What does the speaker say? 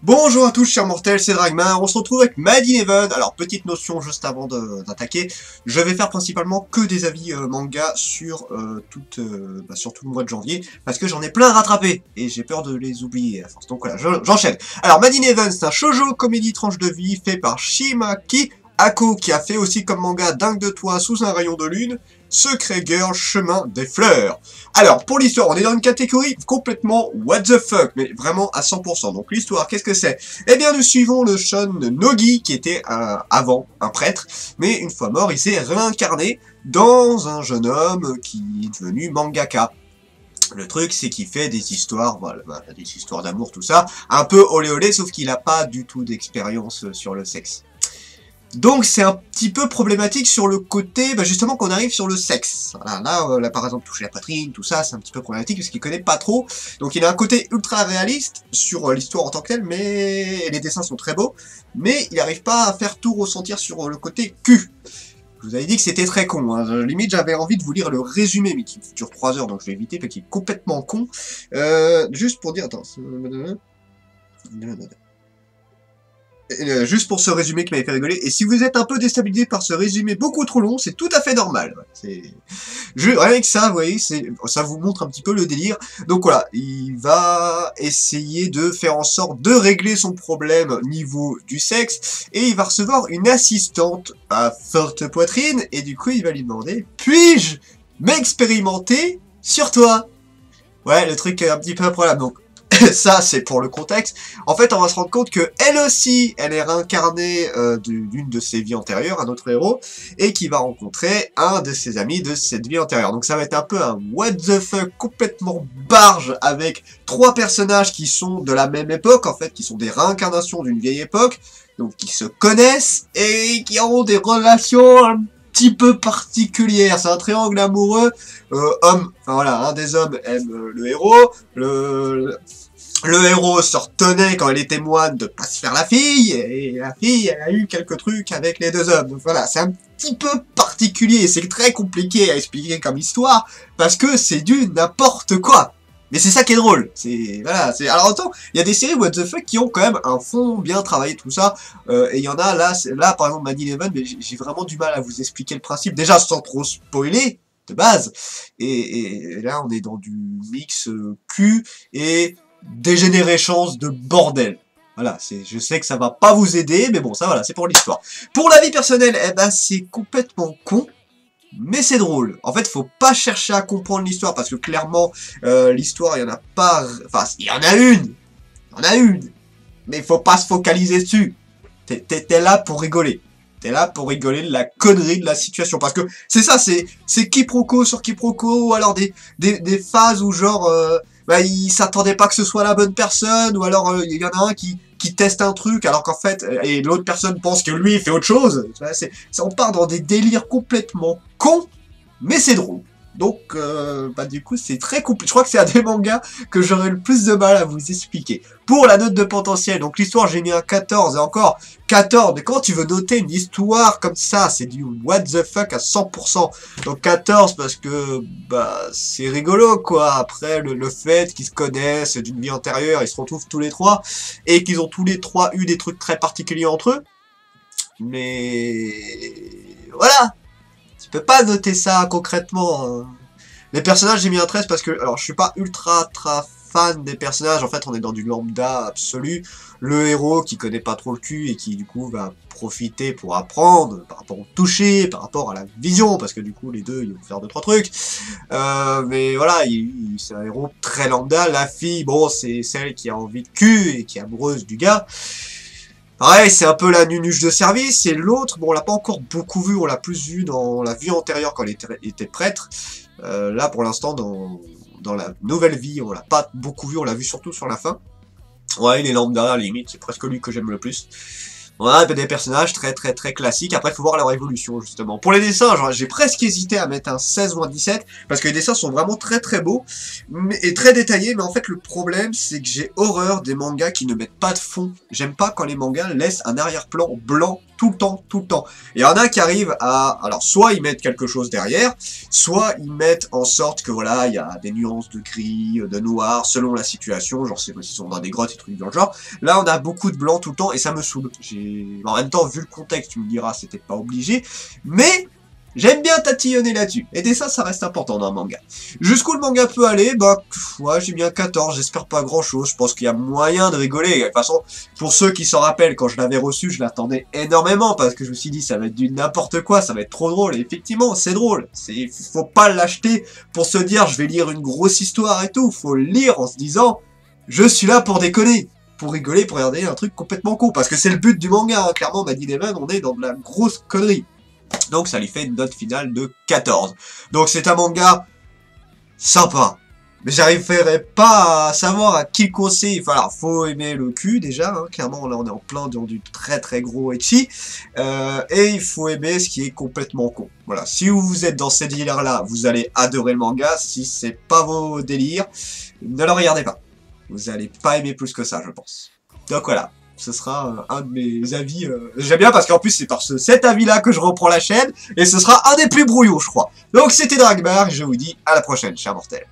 Bonjour à tous chers mortels, c'est Dragmar, on se retrouve avec Madin Even. Alors petite notion juste avant d'attaquer, je vais faire principalement que des avis manga sur, sur tout le mois de janvier, parce que j'en ai plein à rattraper, et j'ai peur de les oublier à force, donc voilà, j'enchaîne. Alors Madin Even, c'est un shoujo comédie tranche de vie fait par Shimaki Ako, qui a fait aussi comme manga Dingue de toi sous un rayon de lune, Secret Girl, Chemin des Fleurs. Alors, pour l'histoire, on est dans une catégorie complètement what the fuck, mais vraiment à 100%. Donc l'histoire, qu'est-ce que c'est? Eh bien, nous suivons le Shon Nogi, qui était avant un prêtre, mais une fois mort, il s'est réincarné dans un jeune homme qui est devenu mangaka. Le truc, c'est qu'il fait des histoires, voilà, des histoires d'amour, tout ça, un peu olé olé, sauf qu'il n'a pas du tout d'expérience sur le sexe. Donc c'est un petit peu problématique sur le côté, justement qu'on arrive sur le sexe. Voilà, là, par exemple toucher la poitrine, tout ça, c'est un petit peu problématique parce qu'il connaît pas trop. Donc il a un côté ultra réaliste sur l'histoire en tant que telle, mais les dessins sont très beaux, mais il n'arrive pas à faire tout ressentir sur le côté cul. Je vous avais dit que c'était très con, hein. Limite j'avais envie de vous lire le résumé, mais qui dure 3 heures, donc je vais éviter parce qu'il est complètement con. Juste pour dire, attends... Juste pour ce résumé qui m'avait fait rigoler. Et si vous êtes un peu déstabilisé par ce résumé beaucoup trop long, c'est tout à fait normal. Rien que ça, vous voyez, ça vous montre un petit peu le délire. Donc voilà, il va essayer de faire en sorte de régler son problème niveau du sexe. Et il va recevoir une assistante à forte poitrine. Et du coup, il va lui demander, puis-je m'expérimenter sur toi? Ouais, le truc est un petit peu improbable. Donc, ça, c'est pour le contexte. En fait, on va se rendre compte que elle aussi, elle est réincarnée d'une de ses vies antérieures, un autre héros, et qui va rencontrer un de ses amis de cette vie antérieure. Donc ça va être un peu un what the fuck complètement barge avec 3 personnages qui sont de la même époque, en fait, qui sont des réincarnations d'une vieille époque, donc qui se connaissent et qui ont des relations un petit peu particulières. C'est un triangle amoureux, homme, enfin voilà, un des hommes aime le héros, le héros se retenait quand il était moine de pas se faire la fille, et la fille, elle a eu quelques trucs avec les 2 hommes. Donc voilà, c'est un petit peu particulier, c'est très compliqué à expliquer comme histoire, parce que c'est du n'importe quoi. Mais c'est ça qui est drôle. Alors autant, il y a des séries what the fuck qui ont quand même un fond bien travaillé, tout ça, et il y en a là par exemple Madin Even, mais j'ai vraiment du mal à vous expliquer le principe, déjà sans trop spoiler, de base, et là on est dans du mix cul et dégénérescence de bordel. Voilà, je sais que ça va pas vous aider, mais bon, ça voilà, c'est pour l'histoire. Pour la vie personnelle, eh ben c'est complètement con, mais c'est drôle. En fait, faut pas chercher à comprendre l'histoire, parce que clairement, l'histoire, il y en a pas... Enfin, il y en a une. Il y en a une. Mais faut pas se focaliser dessus. T'es là pour rigoler. T'es là pour rigoler de la connerie de la situation. Parce que c'est ça, c'est quiproquo sur quiproquo, ou alors des phases où genre... il s'attendait pas que ce soit la bonne personne, ou alors il y en a un qui teste un truc, alors qu'en fait, et l'autre personne pense que lui il fait autre chose. On part dans des délires complètement cons, mais c'est drôle. Donc, du coup, c'est très compliqué. Je crois que c'est un des mangas que j'aurais le plus de mal à vous expliquer. Pour la note de potentiel, donc l'histoire, j'ai mis un 14, et encore, 14, mais comment tu veux noter une histoire comme ça? C'est du what the fuck à 100%. Donc 14, parce que, c'est rigolo, quoi. Après, le fait qu'ils se connaissent d'une vie antérieure, ils se retrouvent tous les 3, et qu'ils ont tous les 3 eu des trucs très particuliers entre eux. Mais... voilà! Tu peux pas noter ça concrètement. Les personnages, j'ai mis un 13 parce que, alors je suis pas ultra fan des personnages, en fait on est dans du lambda absolu. Le héros qui connaît pas trop le cul et qui du coup va profiter pour apprendre par rapport au toucher, par rapport à la vision, parce que du coup les deux ils vont faire 2-3 trucs. Mais voilà, c'est un héros très lambda. La fille, bon, c'est celle qui a envie de cul et qui est amoureuse du gars. Pareil, c'est un peu la nunuche de service, et l'autre, bon, on l'a pas encore beaucoup vu, on l'a plus vu dans la vie antérieure quand elle était prêtre. Là, pour l'instant, dans la nouvelle vie, on l'a pas beaucoup vu, on l'a vu surtout sur la fin. Ouais, il est lambda, à la limite, c'est presque lui que j'aime le plus. On a des personnages très classiques. Après, il faut voir leur évolution, justement. Pour les dessins, j'ai presque hésité à mettre un 16 ou un 17, parce que les dessins sont vraiment très beaux, et très détaillés, mais en fait, le problème, c'est que j'ai horreur des mangas qui ne mettent pas de fond. J'aime pas quand les mangas laissent un arrière-plan blanc tout le temps. Et il y en a qui arrivent à... Alors, soit ils mettent quelque chose derrière, soit ils mettent en sorte que, voilà, il y a des nuances de gris, de noir, selon la situation, genre, c'est s'ils sont dans des grottes et trucs dans le genre. Là, on a beaucoup de blanc tout le temps, et ça me saoule. En même temps, vu le contexte, tu me diras, c'était pas obligé, mais... J'aime bien tatillonner là-dessus. Et ça reste important dans un manga. Jusqu'où le manga peut aller, bah, ouais, j'ai mis un 14, j'espère pas grand-chose. Je pense qu'il y a moyen de rigoler. De toute façon, pour ceux qui s'en rappellent, quand je l'avais reçu, je l'attendais énormément, parce que je me suis dit, ça va être du n'importe quoi, ça va être trop drôle. Et effectivement, c'est drôle. Faut pas l'acheter pour se dire, je vais lire une grosse histoire et tout. Faut le lire en se disant, je suis là pour déconner. Pour rigoler, pour regarder un truc complètement con. Parce que c'est le but du manga, hein. Clairement, Madine Even, on est dans de la grosse connerie. Donc ça lui fait une note finale de 14. Donc c'est un manga sympa. Mais j'arriverai pas à savoir à qui le conseiller. Enfin, alors, faut aimer le cul déjà, hein. Clairement là on est en plein dans du très gros ecchi. Et il faut aimer ce qui est complètement con. Voilà, si vous êtes dans ces délires là, vous allez adorer le manga. Si c'est pas vos délires, ne le regardez pas. Vous allez pas aimer plus que ça, je pense. Donc voilà. Ce sera un de mes avis. J'aime bien parce qu'en plus c'est par cet avis-là que je reprends la chaîne. Et ce sera un des plus brouillons, je crois. Donc c'était Dragmar et je vous dis à la prochaine, chers mortels.